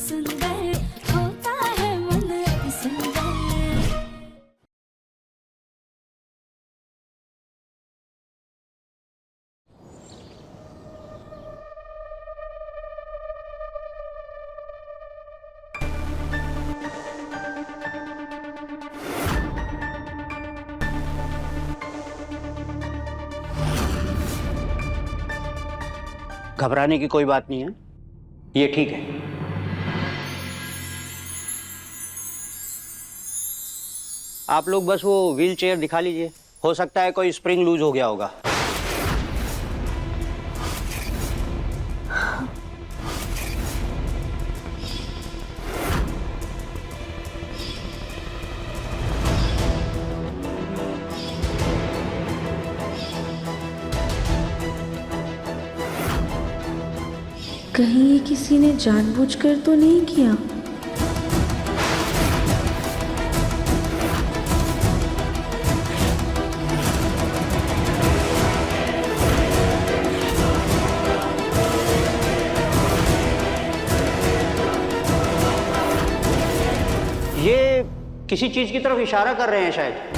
सुंदर होता है मन अति सुंदर। घबराने की कोई बात नहीं है, ये ठीक है। आप लोग बस वो व्हील चेयर दिखा लीजिए, हो सकता है कोई स्प्रिंग लूज हो गया होगा। कहीं ये किसी ने जानबूझकर तो नहीं किया? ये किसी चीज की तरफ इशारा कर रहे हैं शायद।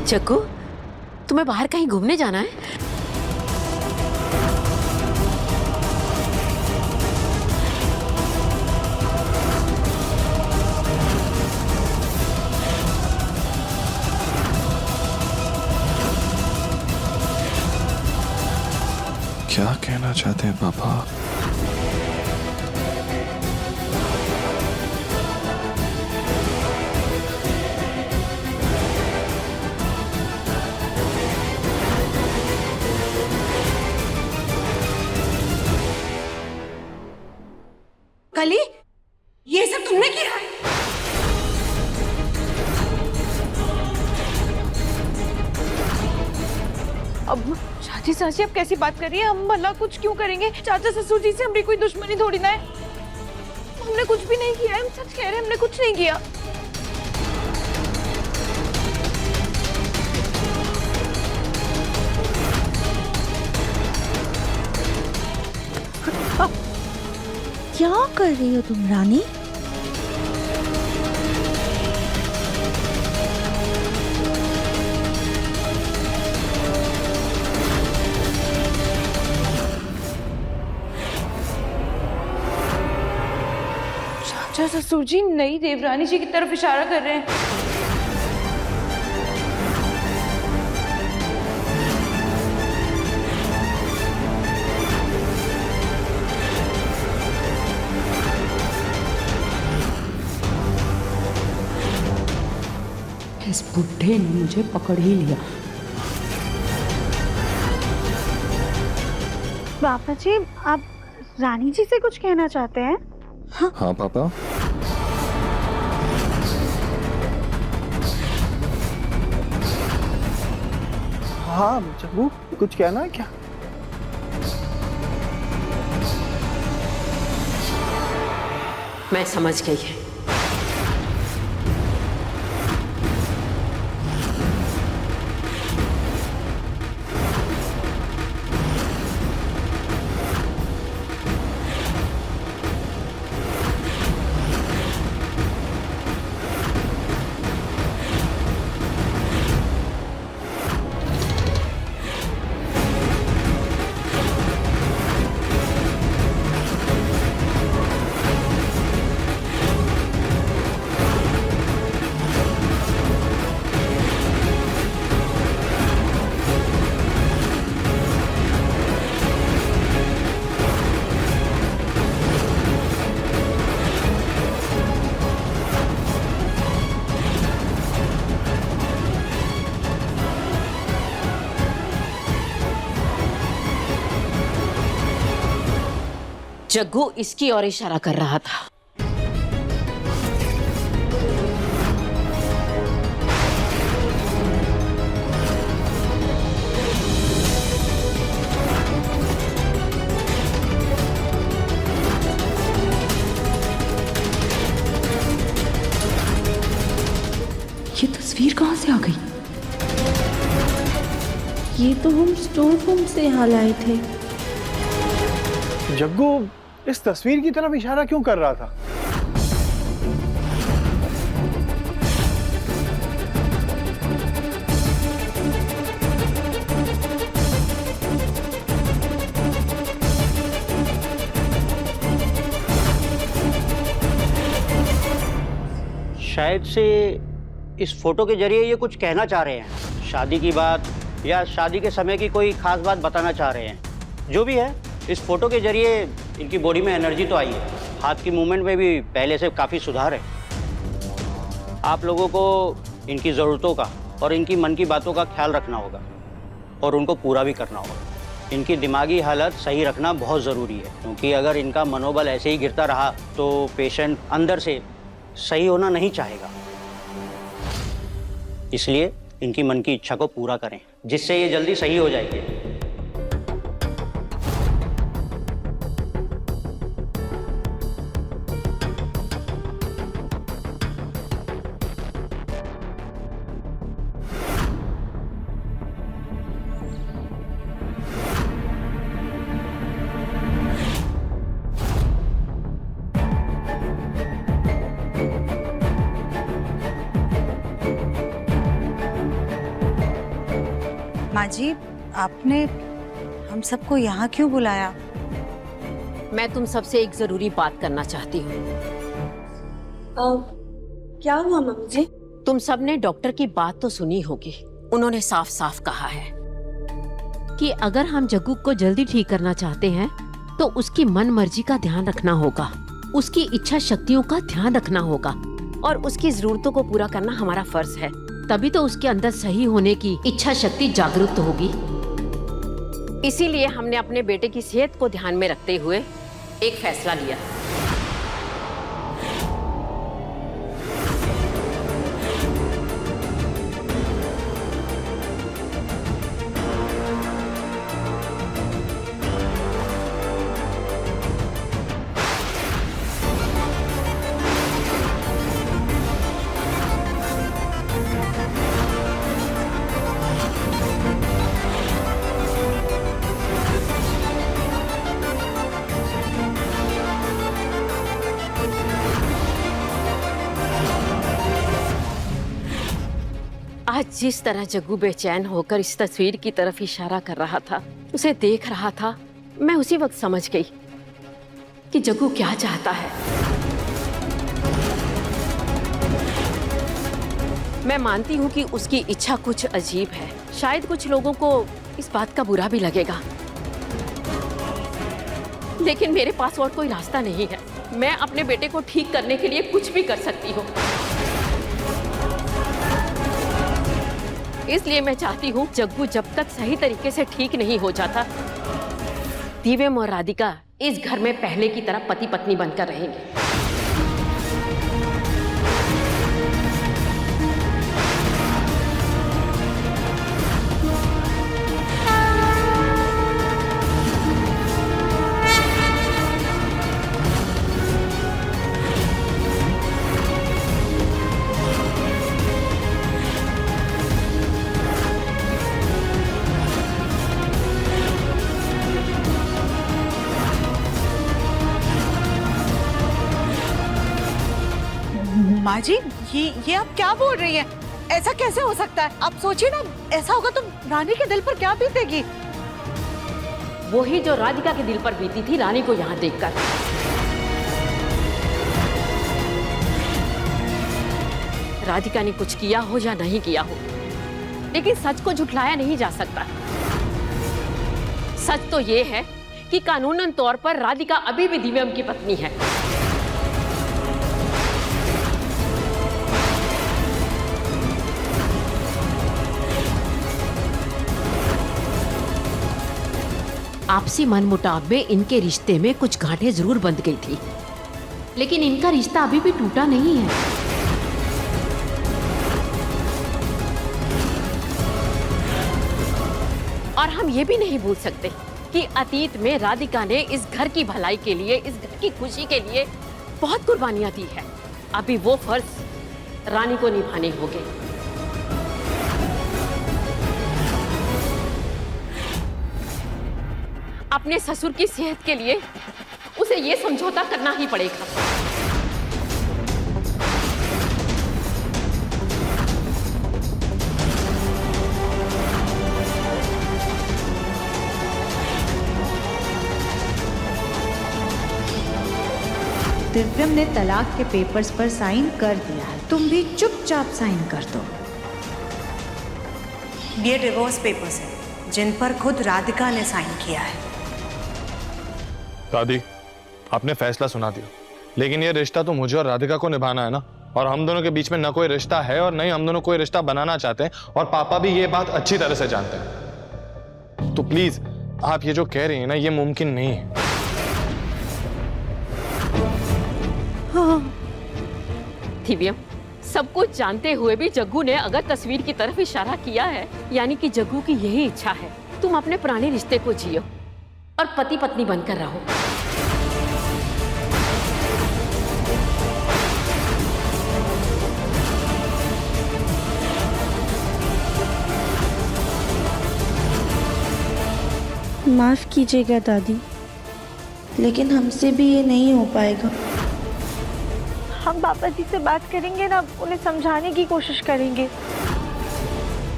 चक्कू, तुम्हें बाहर कहीं घूमने जाना है? क्या कहना चाहते हैं पापा? कली, ये सब तुमने किया है? अब चाची सासी अब कैसी बात कर रही है? हम भला कुछ क्यों करेंगे? चाचा ससुर जी से हमारी कोई दुश्मनी थोड़ी ना है। हमने कुछ भी नहीं किया है, हम सच कह रहे हैं, हमने कुछ नहीं किया। क्या कर रही हो तुम रानी? चाचा ससुर जी नई देवरानी जी की तरफ इशारा कर रहे हैं। इस बुढ़े ने मुझे पकड़ ही लिया। पापा जी, आप रानी जी से कुछ कहना चाहते हैं? हाँ पापा। हाँ चक्कू, कुछ कहना है क्या? मैं समझ गई। जग्गू इसकी ओर इशारा कर रहा था। ये तस्वीर कहाँ से आ गई? ये तो हम स्टोर रूम से यहाँ लाए थे। जग्गू इस तस्वीर की तरफ इशारा क्यों कर रहा था? शायद से इस फोटो के जरिए ये कुछ कहना चाह रहे हैं, शादी की बात या शादी के समय की कोई खास बात बताना चाह रहे हैं। जो भी है, इस फोटो के जरिए इनकी बॉडी में एनर्जी तो आई है, हाथ की मूवमेंट में भी पहले से काफ़ी सुधार है। आप लोगों को इनकी ज़रूरतों का और इनकी मन की बातों का ख्याल रखना होगा और उनको पूरा भी करना होगा। इनकी दिमागी हालत सही रखना बहुत ज़रूरी है, क्योंकि अगर इनका मनोबल ऐसे ही गिरता रहा तो पेशेंट अंदर से सही होना नहीं चाहेगा। इसलिए इनकी मन की इच्छा को पूरा करें, जिससे ये जल्दी सही हो जाएगी। माँ जी, आपने हम सबको यहाँ क्यों बुलाया? मैं तुम सबसे एक जरूरी बात करना चाहती हूँ। क्या हुआ मम्मी जी? तुम सबने डॉक्टर की बात तो सुनी होगी। उन्होंने साफ साफ कहा है कि अगर हम जग्गू को जल्दी ठीक करना चाहते हैं तो उसकी मन मर्जी का ध्यान रखना होगा, उसकी इच्छा शक्तियों का ध्यान रखना होगा और उसकी जरूरतों को पूरा करना हमारा फर्ज है। तभी तो उसके अंदर सही होने की इच्छा शक्ति जागरूक होगी। इसीलिए हमने अपने बेटे की सेहत को ध्यान में रखते हुए एक फैसला लिया। आज जिस तरह जग्गू बेचैन होकर इस तस्वीर की तरफ इशारा कर रहा था, उसे देख रहा था, मैं उसी वक्त समझ गई कि जग्गू क्या चाहता है। मैं मानती हूँ कि उसकी इच्छा कुछ अजीब है। शायद कुछ लोगों को इस बात का बुरा भी लगेगा, लेकिन मेरे पास और कोई रास्ता नहीं है। मैं अपने बेटे को ठीक करने के लिए कुछ भी कर सकती हूँ। इसलिए मैं चाहती हूँ जग्गू जब तक सही तरीके से ठीक नहीं हो जाता, दिव्यम और राधिका इस घर में पहले की तरह पति पत्नी बनकर रहेंगे। माँ जी, ये आप क्या बोल रही हैं? ऐसा कैसे हो सकता है? आप सोचिए ना, ऐसा होगा तो रानी के दिल पर क्या बीतेगी? वही जो राधिका के दिल पर बीती थी रानी को यहाँ देखकर। राधिका ने कुछ किया हो या नहीं किया हो, लेकिन सच को झुठलाया नहीं जा सकता। सच तो ये है कि कानूनन तौर पर राधिका अभी भी दिव्यम की पत्नी है। आपसी मनमुटाव में इनके रिश्ते में कुछ गांठें जरूर बंध गई थी, लेकिन इनका रिश्ता अभी भी टूटा नहीं है। और हम ये भी नहीं भूल सकते कि अतीत में राधिका ने इस घर की भलाई के लिए, इस घर की खुशी के लिए बहुत कुर्बानियां दी है। अभी वो फर्ज रानी को निभाने होंगे। अपने ससुर की सेहत के लिए उसे ये समझौता करना ही पड़ेगा। दिव्यम ने तलाक के पेपर्स पर साइन कर दिया है, तुम भी चुपचाप साइन कर दो। ये डिवोर्स पेपर्स हैं जिन पर खुद राधिका ने साइन किया है। दादी, आपने फैसला सुना दिया, लेकिन ये रिश्ता तो मुझे और राधिका को निभाना है ना, और हम दोनों के बीच में न कोई रिश्ता है और न ही हम दोनों कोई रिश्ता बनाना चाहते हैं, और पापा भी ये बात अच्छी तरह से जानते हैं। तो प्लीज आप ये जो कह रही हैं ना, ये मुमकिन नहीं है। दिव्यम, सब कुछ जानते हुए भी जग्गू ने अगर तस्वीर की तरफ इशारा किया है, यानी कि जग्गू की यही इच्छा है। तुम अपने पुराने रिश्ते को जियो और पति पत्नी बनकर रहो। माफ़ कीजिएगा दादी, लेकिन हमसे भी ये नहीं हो पाएगा। हम पापा जी से बात करेंगे ना, उन्हें समझाने की कोशिश करेंगे।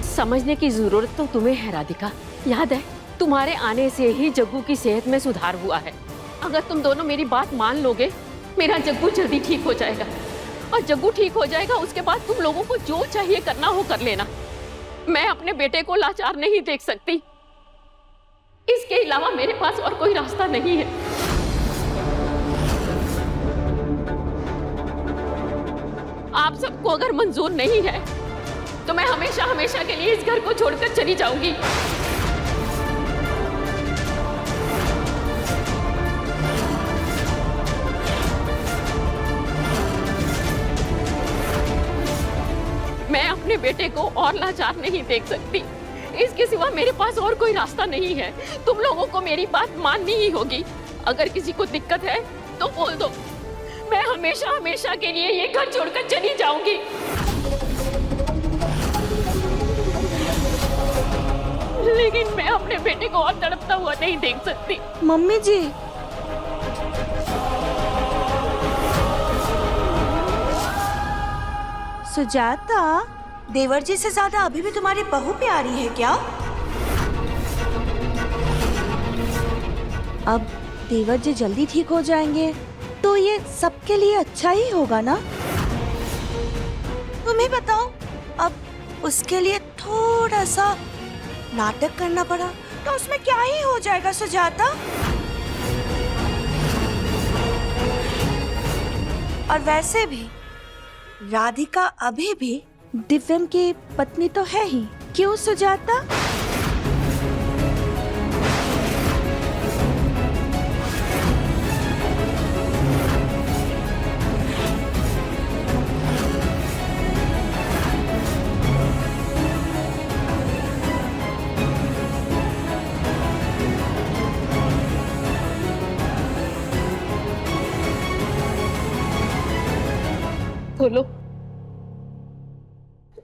समझने की जरूरत तो तुम्हें है राधिका। याद है, तुम्हारे आने से ही जग्गू की सेहत में सुधार हुआ है। अगर तुम दोनों मेरी बात मान लोगे, मेरा जग्गू जल्दी ठीक हो जाएगा, और जग्गू ठीक हो जाएगा उसके बाद तुम लोगों को जो चाहिए करना हो कर लेना। मैं अपने बेटे को लाचार नहीं देख सकती, इसके अलावा मेरे पास और कोई रास्ता नहीं है। आप सबको अगर मंजूर नहीं है तो मैं हमेशा हमेशा के लिए इस घर को छोड़कर चली जाऊंगी। मैं अपने बेटे को और लाचार नहीं देख सकती, इसके सिवा मेरे पास और कोई रास्ता नहीं है। तुम लोगों को मेरी बात माननी ही होगी। अगर किसी को दिक्कत है तो बोल दो, मैं हमेशा हमेशा के लिए ये घर छोड़कर चली जाऊंगी। लेकिन मैं अपने बेटे को और तड़पता हुआ नहीं देख सकती। मम्मी जी, सुजाता, देवर जी से ज्यादा अभी भी तुम्हारी बहू प्यारी है क्या? अब देवर जी जल्दी ठीक हो जाएंगे तो ये सबके लिए अच्छा ही होगा ना? तुम ही बताओ, अब उसके लिए थोड़ा सा नाटक करना पड़ा तो उसमें क्या ही हो जाएगा सुजाता? और वैसे भी राधिका अभी भी दिव्यम की पत्नी तो है ही, क्यों सुजाता? बोलो,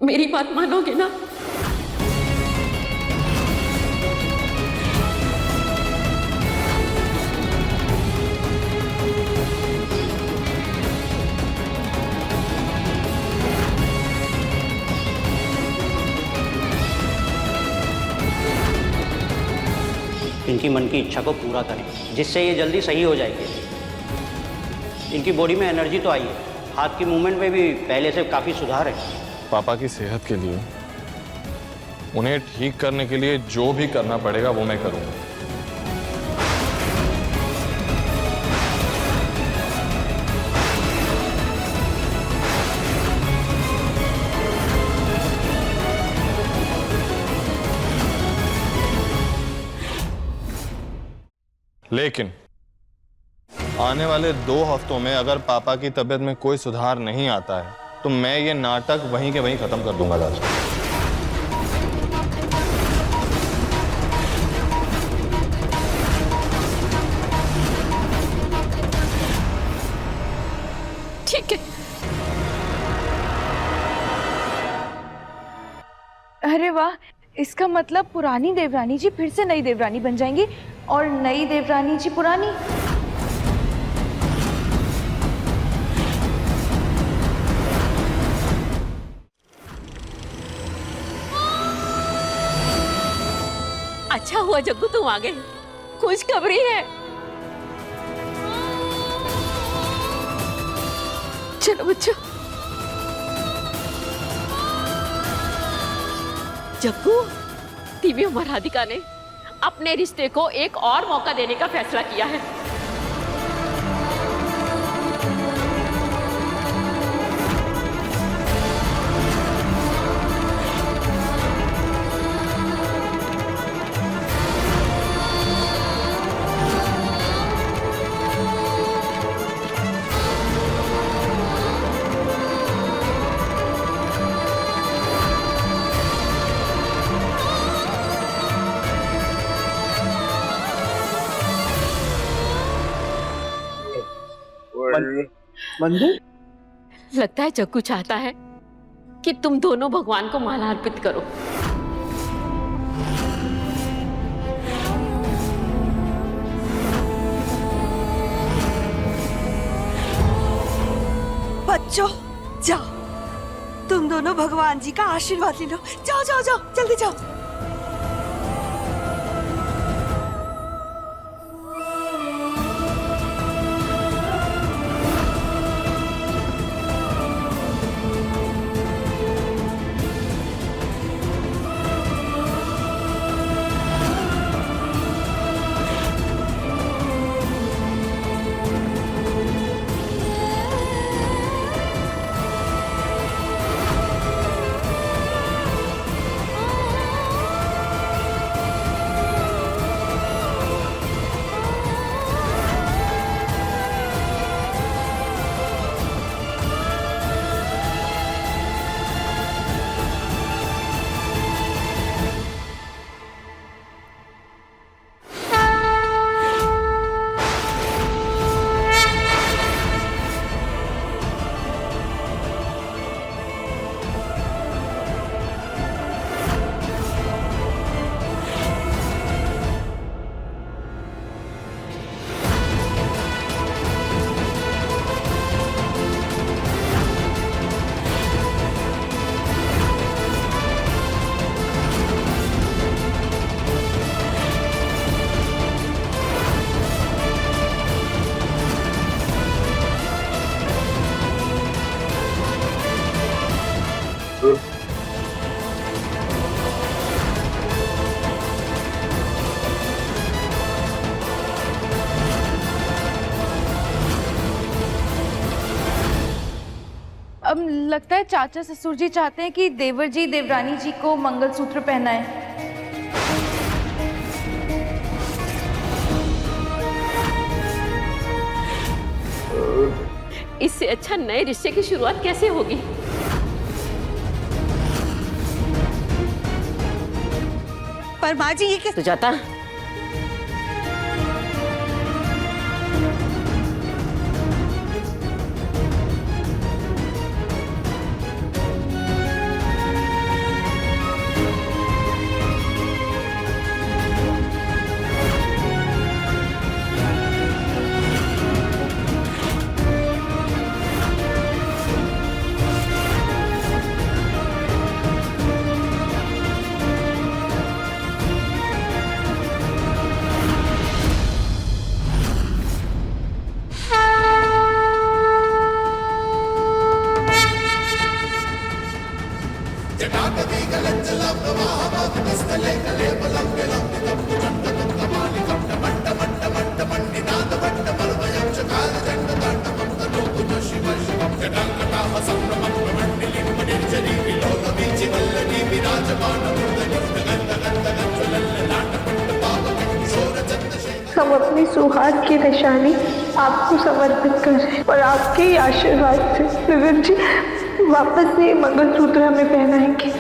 मेरी बात मानोगे ना? इनकी मन की इच्छा को पूरा करें, जिससे ये जल्दी सही हो जाएगी। इनकी बॉडी में एनर्जी तो आई है, हाथ की मूवमेंट में भी पहले से काफ़ी सुधार है। पापा की सेहत के लिए, उन्हें ठीक करने के लिए जो भी करना पड़ेगा वो मैं करूंगा। लेकिन आने वाले 2 हफ्तों में अगर पापा की तबीयत में कोई सुधार नहीं आता है तो मैं ये नाटक वहीं के वहीं खत्म कर दूंगा दादा। ठीक है। अरे वाह, इसका मतलब पुरानी देवरानी जी फिर से नई देवरानी बन जाएंगी। और नई देवरानी जी पुरानी। अच्छा हुआ जग्गू तुम आ गए, खुशखबरी है। चलो बच्चों। जग्गू, दिव्य और राधिका ने अपने रिश्ते को एक और मौका देने का फैसला किया है। मंदिर? लगता है जग्गू चाहता है कि तुम दोनों भगवान को माला अर्पित करो। बच्चों जाओ, तुम दोनों भगवान जी का आशीर्वाद ले लो। जाओ जाओ जाओ, जल्दी जाओ। अब लगता है चाचा ससुर जी चाहते हैं कि देवर जी देवरानी जी को मंगलसूत्र पहनाएं। इससे अच्छा नए रिश्ते की शुरुआत कैसे होगी? पर माँ जी ये सुजाता, हम अपनी सुहाग की निशानी आपको समर्पित करें और आपके ही आशीर्वाद से गगन जी वापस से मंगलसूत्र हमें पहनाएंगे।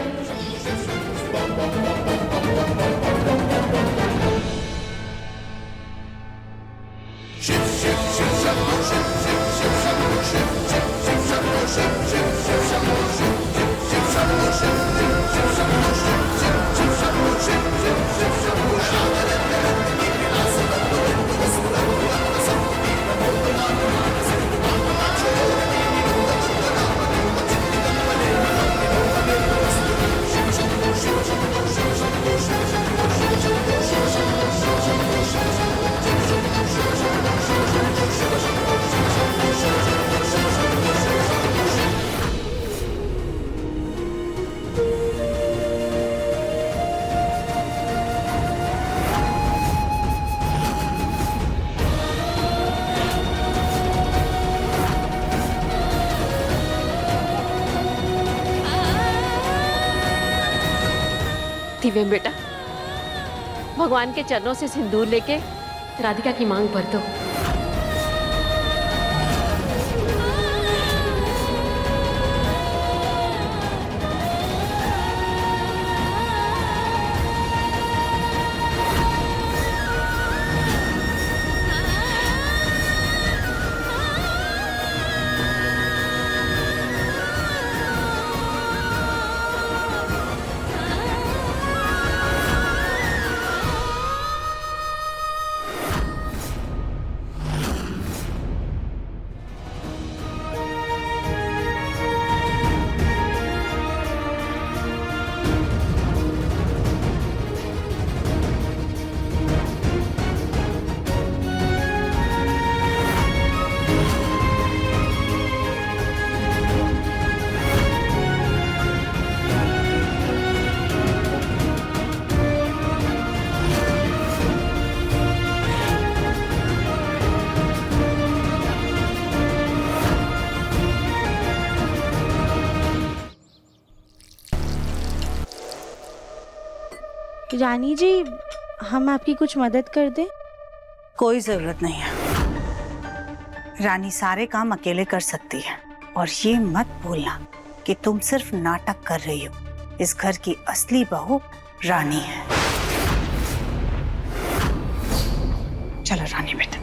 दिव्यम बेटा, भगवान के चरणों से सिंदूर लेके राधिका की मांग भर दो। रानी जी, हम आपकी कुछ मदद कर दें? कोई जरूरत नहीं है। रानी सारे काम अकेले कर सकती है। और ये मत भूलना कि तुम सिर्फ नाटक कर रही हो। इस घर की असली बहू रानी है। चलो रानी बेटा।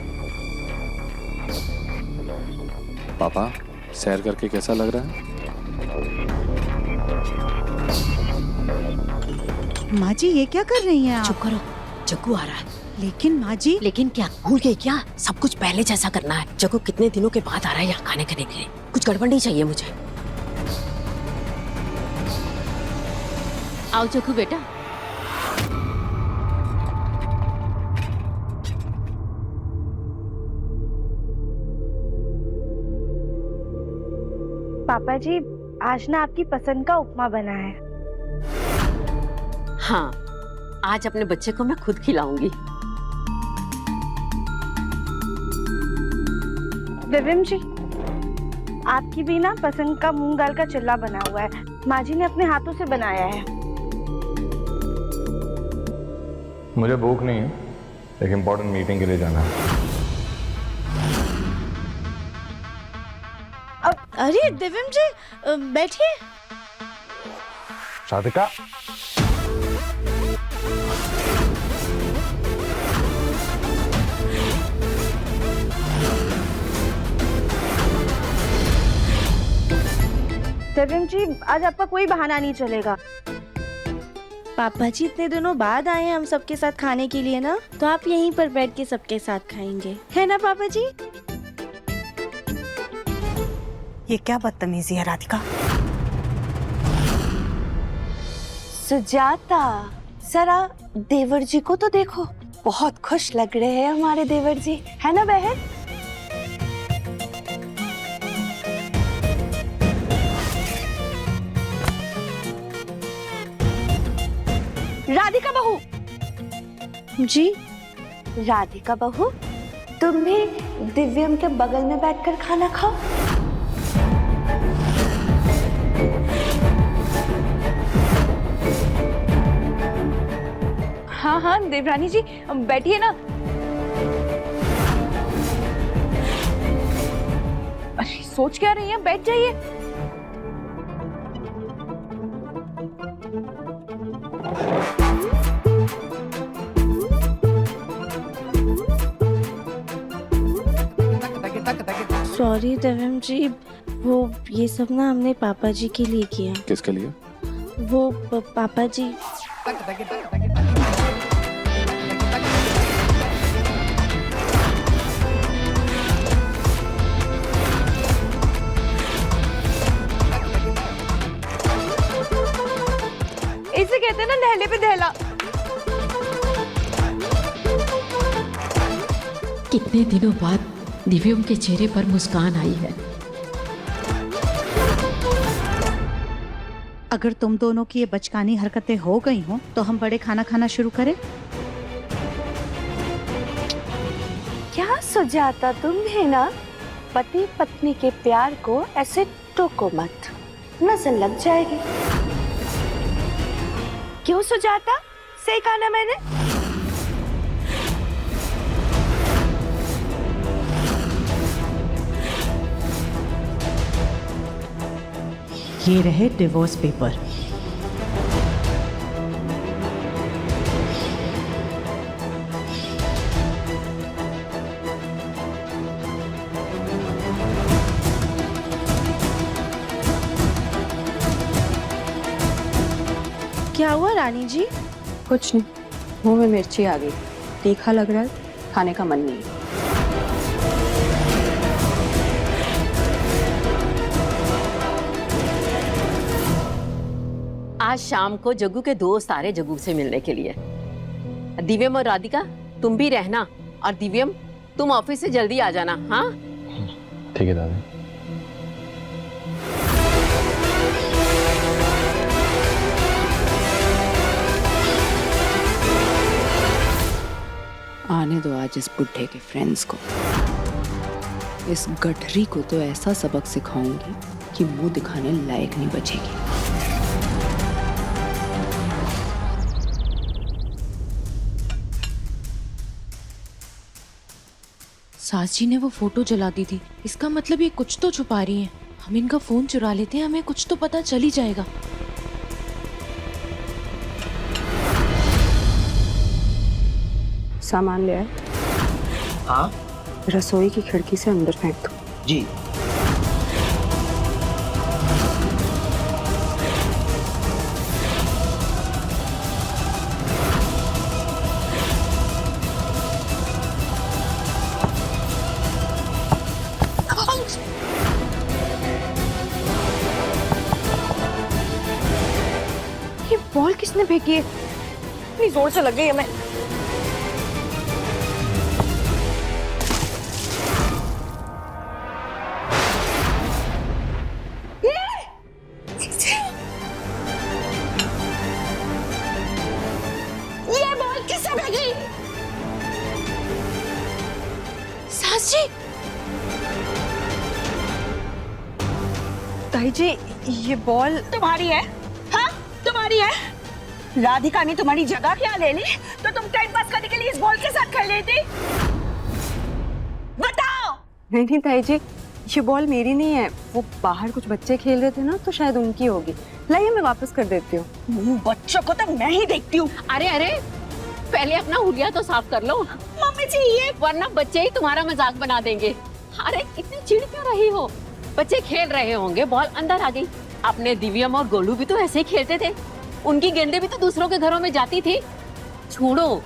पापा, सैर करके कैसा लग रहा है? माँ जी, ये क्या कर रही हैं आप? चुप करो, जग्गू आ रहा है। लेकिन माँ जी। लेकिन क्या भूल गई क्या? सब कुछ पहले जैसा करना है। जग्गू कितने दिनों के बाद आ रहा है यहाँ खाने खाने के लिए। कुछ गड़बड़ नहीं चाहिए मुझे। आओ जग्गू बेटा। पापा जी, आज ना आपकी पसंद का उपमा बना है। हाँ, आज अपने बच्चे को मैं खुद खिलाऊंगी। दिव्यम जी, आपकी भी ना पसंद का मूंग दाल का चिल्ला बना हुआ है। माँ जी ने अपने हाथों से बनाया है। मुझे भूख नहीं है, एक इम्पोर्टेंट मीटिंग के लिए जाना है। अरे दिव्यम जी, बैठिए। राधिका, दिव्यम जी, आज आपका कोई बहाना नहीं चलेगा। पापा जी इतने दिनों बाद आए हैं हम सबके साथ खाने के लिए ना, तो आप यहीं पर बैठ के सबके साथ खाएंगे, है ना पापा जी? ये क्या बदतमीजी है राधिका? सुजाता, जरा देवर जी को तो देखो, बहुत खुश लग रहे हैं हमारे देवर जी, है ना बहन? राधिका बहू जी, राधिका बहू, तुम भी दिव्यम के बगल में बैठकर खाना खाओ। हाँ हाँ देवरानी जी, बैठिए ना। अरे सोच क्या रही हैं, बैठ जाइए। सॉरी दिव्यम जी, वो ये सब ना हमने पापा जी के लिए किया। किसके लिए? वो पापा जी। इसे कहते हैं ना नहले पे दहला। कितने दिनों बाद दिव्यम के चेहरे पर मुस्कान आई है। अगर तुम दोनों की ये बचकानी हरकतें हो गई हों तो हम बड़े खाना खाना शुरू करें। क्या सुजाता, तुम है ना, पति पत्नी के प्यार को ऐसे टोको मत, नजर लग जाएगी। क्यों सुजाता? सही कहा ना मैंने? ये रहे डिवोर्स पेपर। क्या हुआ रानी जी? कुछ नहीं, मुंह में मिर्ची आ गई, तीखा लग रहा है, खाने का मन नहीं। आज शाम को जग्गू के दोस्त आ रहे जग्गू से मिलने के लिए। दिव्यम और राधिका तुम भी रहना, और दिव्यम तुम ऑफिस से जल्दी आ जाना। हाँ ठीक है दादी। आने दो आज इस बुढ़े के फ्रेंड्स को। इस गठरी को तो ऐसा सबक सिखाऊंगी कि मुंह दिखाने लायक नहीं बचेगी। सास जी ने वो फोटो जला दी थी, इसका मतलब ये कुछ तो छुपा रही हैं। हम इनका फोन चुरा लेते हैं, हमें कुछ तो पता चल ही जाएगा। सामान ले आए? हाँ रसोई की खिड़की से अंदर फेंक दो। जी। ये बॉल किसने फेंकी है? इतनी जोर से लग गई हमें। ये बॉल किसने फेंकी? सास जी, ताई जी, ये बॉल तुम्हारी है? हाँ तुम्हारी है? राधिका ने तुम्हारी जगह क्या ले ली तो तुम टाइम पास करने के लिए इस बॉल के साथ खेल रही थी? बताओ। नहीं ताई जी, ये बॉल मेरी नहीं है। वो बाहर कुछ बच्चे खेल रहे थे ना, तो शायद उनकी होगी। लाइए मैं वापस कर देती हूँ। बच्चों को तो मैं ही देखती हूँ। अरे अरे, पहले अपना हुलिया तो साफ कर लो मम्मी जी, ये वरना बच्चे ही तुम्हारा मजाक बना देंगे। अरे इतनी चिढ़ क्यों रही हो? बच्चे खेल रहे होंगे, बॉल अंदर आ गई। अपने दिव्यम और गोलू भी तो ऐसे ही खेलते थे, उनकी गेंदें भी तो दूसरों के घरों में जाती थी। छोड़ो,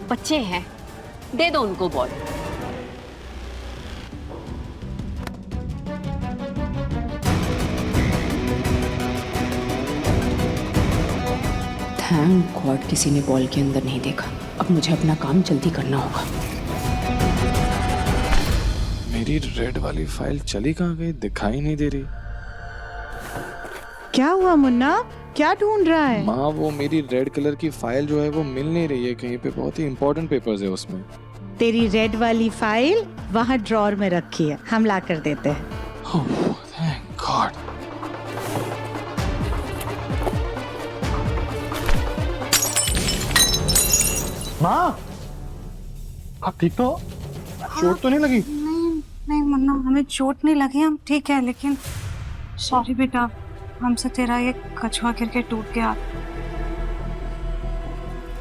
बच्चे हैं, दे दो उनको बॉल। थैंक गॉड किसी ने बॉल के अंदर नहीं देखा। अब मुझे अपना काम जल्दी करना होगा। मेरी रेड वाली फाइल चली कहाँ गई? दिखाई नहीं दे रही। क्या हुआ मुन्ना, क्या ढूंढ रहा है? माँ, वो मेरी रेड कलर की फाइल जो है वो मिल नहीं रही है कहीं पे। बहुत ही इंपॉर्टेंट पेपर्स है उसमें। तेरी रेड वाली फाइल वहाँ ड्रॉर में रखी है, हम ला कर देते हैं। Thank God. माँ, आप ठीक तो? चोट तो नहीं लगी? नहीं मुन्ना, हमें चोट नहीं लगी, हम ठीक है। लेकिन सॉरी बेटा, हमसे तेरा ये कछुआ गिर के टूट गया।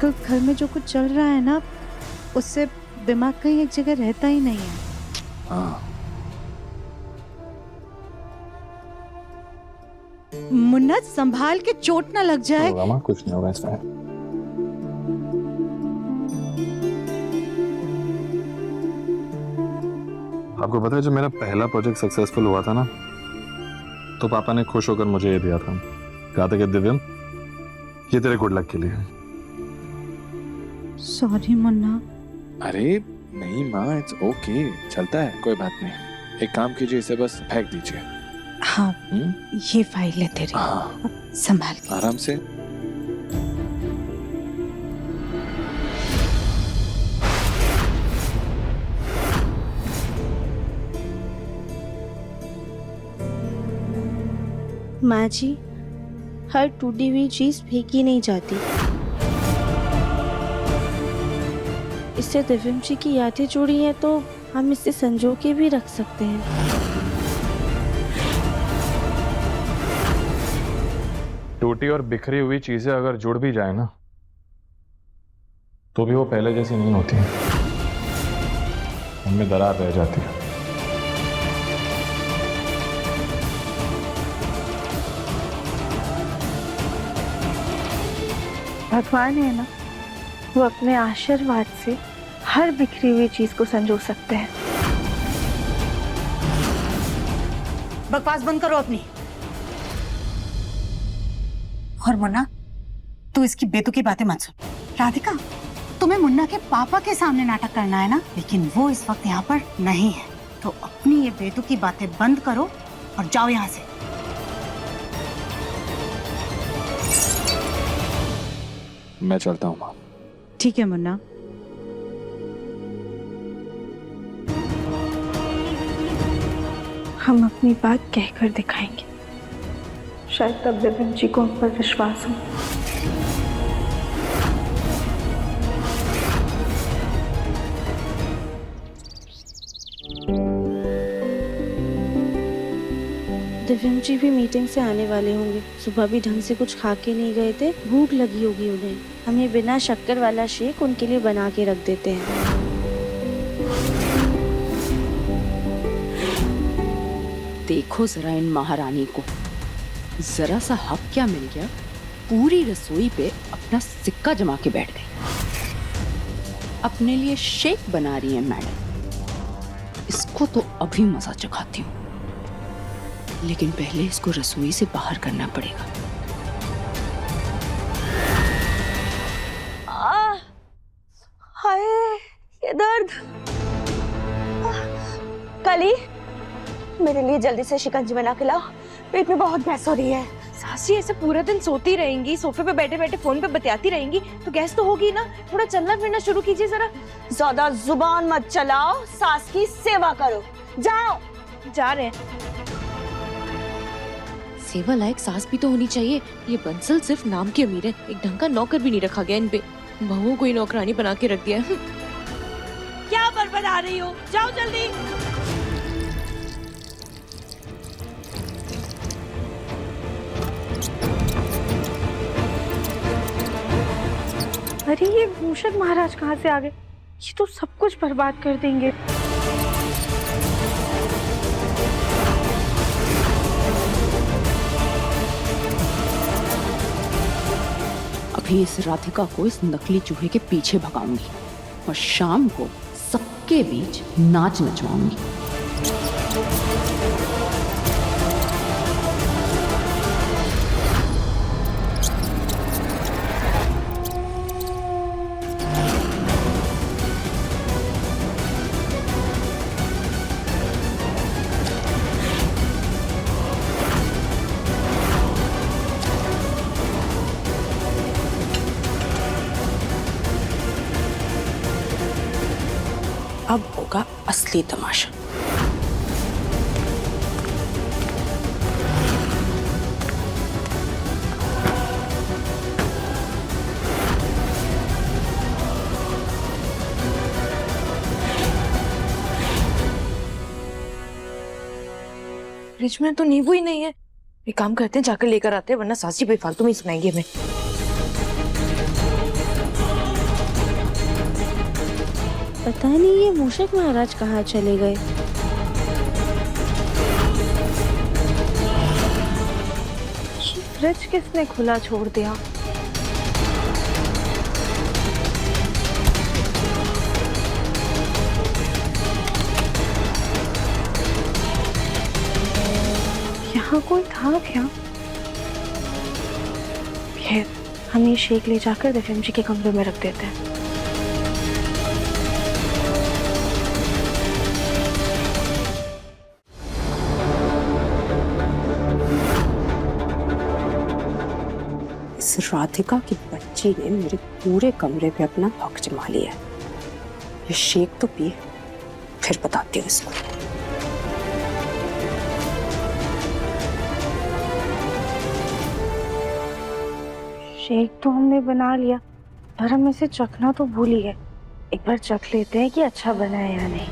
तो घर में जो कुछ चल रहा है ना, उससे दिमाग कहीं एक जगह रहता ही नहीं है। हाँ। मुन्ना संभाल के, चोट ना लग जाए। होगा माँ, कुछ नहीं होगा इसमें। आपको पता है जब मेरा पहला प्रोजेक्ट सक्सेसफुल हुआ था ना, तो पापा ने खुश होकर मुझे ये दिया था। कहा था कि दिव्यम, ये तेरे गुड लक के लिए है। सॉरी मुन्ना। अरे नहीं माँ, इट्स ओके, चलता है, कोई बात नहीं। एक काम कीजिए, इसे बस फेंक दीजिए। हाँ, ये फाइल है तेरी। हाँ, संभाल के। आराम से। माँ जी, हर टूटी हुई चीज फेंकी नहीं जाती। इससे दिव्यम जी की यादें जुड़ी हैं तो हम इसे संजो के भी रख सकते हैं। टूटी और बिखरी हुई चीजें अगर जुड़ भी जाए ना तो भी वो पहले जैसी नहीं होती है, उनमें दरार रह जाती है। भगवान है ना, वो अपने आशीर्वाद से हर बिखरी हुई चीज को संजो सकते हैं। बकवास बंद करो अपनी। और मुन्ना, तू इसकी बेतुकी बातें मत सुन। राधिका, तुम्हें मुन्ना के पापा के सामने नाटक करना है ना, लेकिन वो इस वक्त यहाँ पर नहीं है, तो अपनी ये बेतुकी बातें बंद करो और जाओ यहाँ से। मैं चलता हूँ माँ। ठीक है मुन्ना। हम अपनी बात कहकर दिखाएंगे, शायद तब दिव्यम जी को हम पर विश्वास हो। दिव्यम जी भी मीटिंग से आने वाले होंगे। सुबह भी ढंग से कुछ खा के नहीं गए थे, भूख लगी होगी उन्हें। हम ये बिना शक्कर वाला शेक उनके लिए बना के रख देते हैं। देखो जरा इन महारानी को, जरा सा हक क्या मिल गया, पूरी रसोई पे अपना सिक्का जमा के बैठ गई। अपने लिए शेक बना रही है मैडम। इसको तो अभी मजा चखाती हूँ, लेकिन पहले इसको रसोई से बाहर करना पड़ेगा। हाय, ये दर्द। कली, मेरे लिए जल्दी से शिकंजी बना के लाओ, पेट में बहुत गैस हो रही है। सासी ऐसे पूरा दिन सोती रहेंगी, सोफे पे बैठे बैठे फोन पे बतियाती रहेंगी तो गैस तो होगी ना। थोड़ा चलना फिरना शुरू कीजिए जरा। ज्यादा जुबान मत चलाओ, सास की सेवा करो। जाओ। जा रहे हैं। सेवा लायक सास भी तो होनी चाहिए। ये बंसल सिर्फ नाम के अमीर है, एक ढंग का नौकर भी नहीं रखा गया इन पे। बहुओं को ही नौकरानी बना के रख दिया है। क्या बड़बड़ा रही हो, जाओ जल्दी। अरे ये मूषक महाराज कहाँ से आ गए? ये तो सब कुछ बर्बाद कर देंगे। अभी इस राधिका को इस नकली चूहे के पीछे भगाऊंगी और शाम को सबके बीच नाच नचवाऊंगी। अब होगा असली तमाशा। फ्रिज में तो नींबू ही नहीं है। एक काम करते हैं, जाकर लेकर आते हैं, वरना सासी बेफालतू में ही सुनाएंगे हमें। पता नहीं ये मूषक महाराज कहाँ चले गए। फ्रिज किसने खुला छोड़ दिया? यहाँ कोई था क्या? खैर, हम ये शेक ले जाकर दिव्यम जी के कमरे में रख देते हैं। इस राधिका की बच्ची ने मेरे पूरे कमरे पे अपना हक जमा लिया है। ये शेक तो पिए, फिर बताती हूँ इसको। शेक तो हमने बना लिया, पर हम इसे चखना तो भूल ही गए। एक बार चख लेते हैं कि अच्छा बना है या नहीं।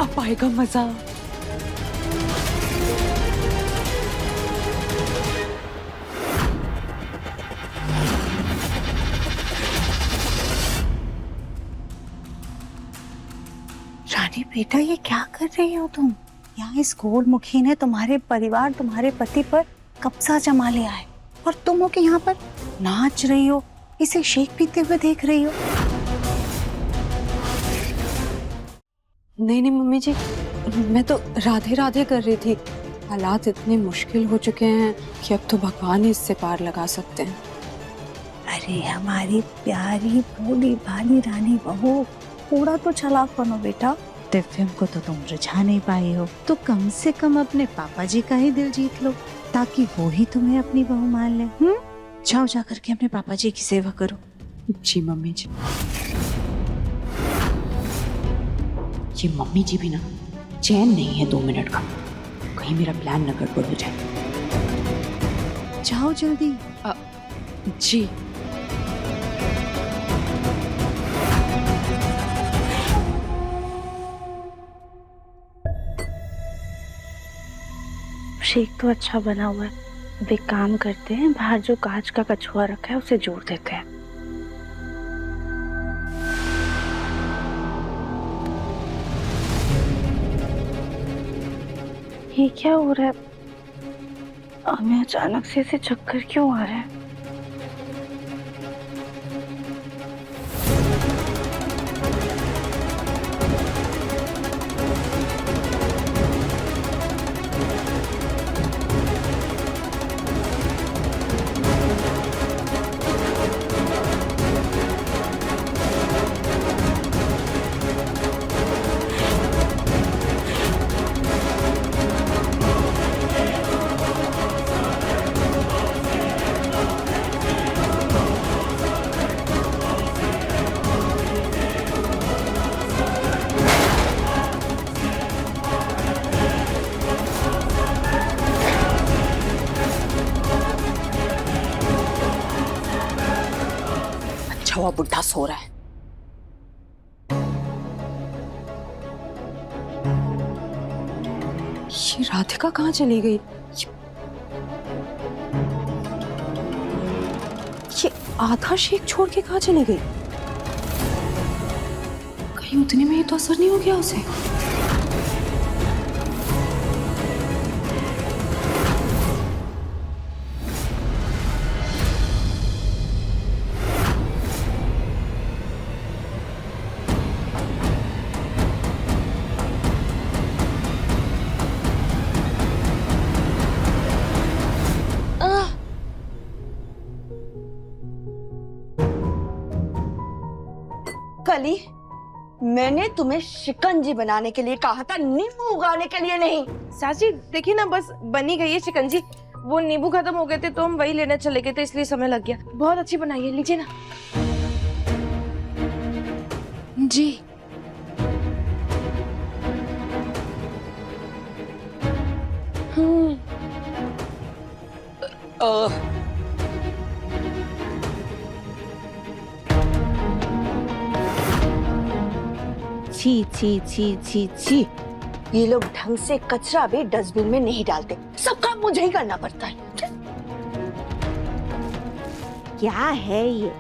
अब आएगा मजा। रानी बेटा, ये क्या कर रही हो तुम? यहाँ इस घोर मुखी ने तुम्हारे परिवार, तुम्हारे पति पर कब्जा जमा लिया है, और तुम हो कि यहाँ पर नाच रही हो, इसे शेक पीते हुए देख रही हो। नहीं नहीं मम्मी जी, मैं तो राधे राधे कर रही थी। हालात इतने मुश्किल हो चुके हैं कि अब तो भगवान ही इससे पार लगा सकते हैं। अरे हमारी प्यारी भोली भाली रानी बहू, थोड़ा तो चालाक बनो बेटा। दिव्यम को तो तुम रिझा नहीं पाई हो, तो कम से कम अपने पापा जी का ही दिल जीत लो, ताकि वो ही तुम्हें अपनी बहू मान ले। जाओ जा करके अपने पापा जी की सेवा करो। जी मम्मी जी। ये मम्मी जी भी ना चैन नहीं है 2 मिनट का, कहीं मेरा प्लान न गड़बड़ हो जाए। जाओ जल्दी। जी। शेक तो अच्छा बना हुआ है। अब एक काम करते हैं, बाहर जो कांच का कछुआ रखा है उसे जोड़ देते हैं। ये क्या हो रहा है? हमें अचानक से ऐसे चक्कर क्यों आ रहे हैं? हुआ बुढ़ा सो रहा है। ये राधिका कहाँ चली गई? ये आधा शेक छोड़ के कहाँ चली गई? कहीं उतने में ये तो असर नहीं हो गया उसे? कली, मैंने तुम्हें शिकंजी बनाने के लिए कहा था, नींबू उगाने के लिए नहीं। चाची देखिए ना, बस बनी गई है शिकंजी। वो नींबू खत्म हो गए थे तो हम वही लेने चले गए थे, इसलिए समय लग गया। बहुत अच्छी बनाई है, लीजिए ना। जी। छी छी छी छी छी, ये लोग ढंग से कचरा भी डस्टबिन में नहीं डालते, सब काम मुझे ही करना पड़ता है। क्या है ये?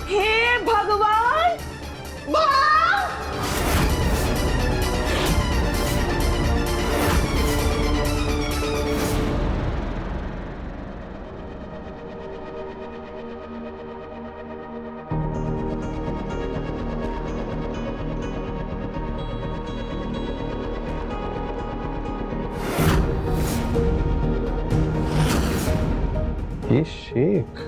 हे भगवान! ये शेक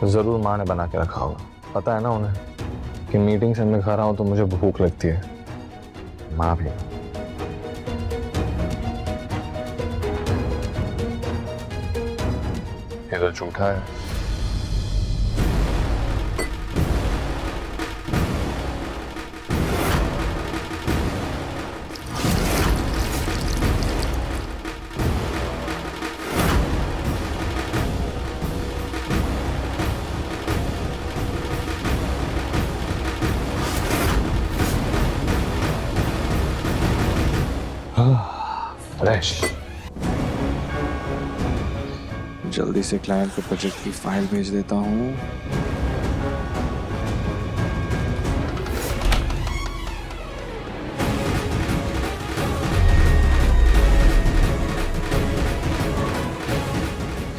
जरूर माँ ने बना के रखा होगा। पता है ना उन्हें कि मीटिंग से मैं घर आऊं तो मुझे भूख लगती है, माँ भी। ये तो झूठा है। फ्रेश। जल्दी से क्लाइंट को प्रोजेक्ट की फाइल भेज देता हूँ।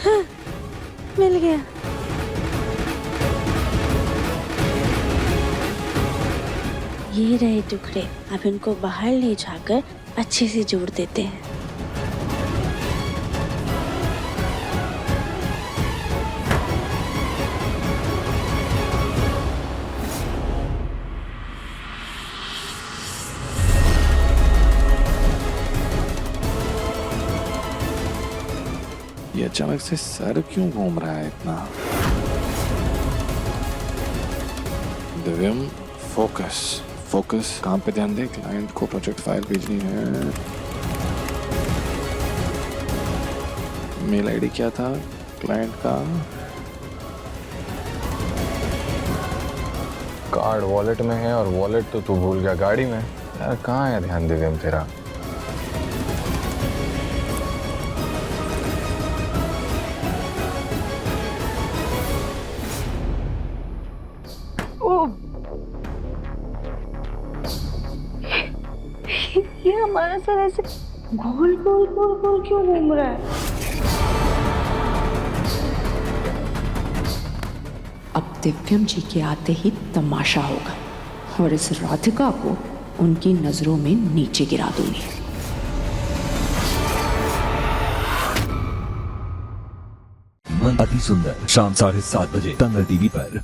हाँ, मिल गया। ये रहे टुकड़े, अब इनको बाहर ले जाकर अच्छे से जोड़ देते हैं। ये अचानक से सर क्यों घूम रहा है इतना? दिव्यम, फोकस फोकस, काम पे ध्यान दे। क्लाइंट को प्रोजेक्ट फाइल भेजनी है। मेल आईडी क्या था क्लाइंट का? कार्ड वॉलेट में है और वॉलेट तो तू भूल गया गाड़ी में। यार कहाँ है ध्यान दिव्यम तेरा? ये हमारा सर ऐसे गोल गोल गोल गोल क्यों घूम रहा है? अब दिव्यम जी के आते ही तमाशा होगा और इस राधिका को उनकी नजरों में नीचे गिरा दूंगी। मन अति सुंदर शाम 7:30 बजे तंग टीवी पर।